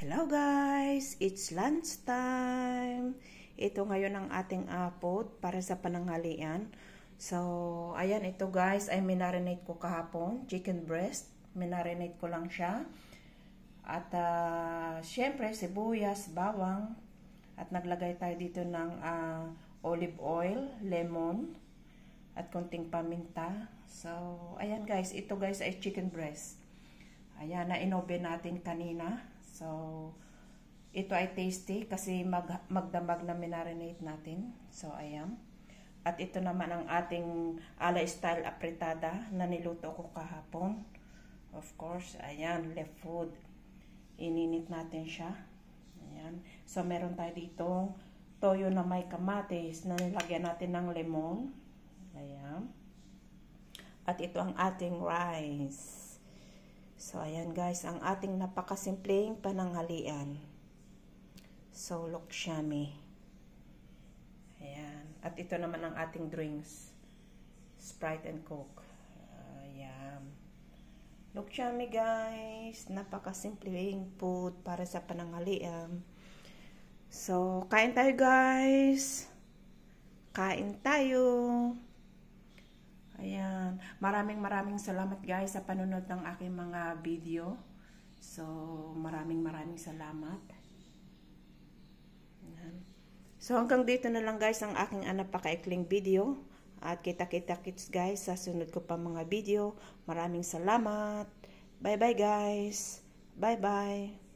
Hello guys! It's lunch time! Ito ngayon ang ating food para sa pananghalian. So, ayan ito guys ay minarinate ko kahapon. Chicken breast. Minarinate ko lang siya. At syempre sibuyas, bawang. At naglagay tayo dito ng olive oil, lemon. At konting paminta. So, ayan guys. Ito guys ay chicken breast. Ayan, na-inoven natin kanina. So, ito ay tasty kasi magdamag na minarinate natin. So, ayan. At ito naman ang ating ala style apretada na niluto ko kahapon. Of course, ayan, left food. Ininit natin siya. Ayan. So, meron tayo dito toyo na may kamatis na nilagyan natin ng lemon. Ayan. At ito ang ating rice. So, ayan guys, ang ating napakasimpleng pananghalian. So, look yummy. Ayan. At ito naman ang ating drinks. Sprite and Coke. Ayan. Look yummy guys. Napakasimpleng food para sa pananghalian. So, kain tayo guys. Kain tayo. Ayan. Maraming salamat guys sa panunod ng aking mga video. So, maraming salamat. Ayan. So, hanggang dito na lang guys ang aking napakaikling video. At kita-kits guys sa sunod ko pa mga video. Maraming salamat. Bye-bye guys. Bye-bye.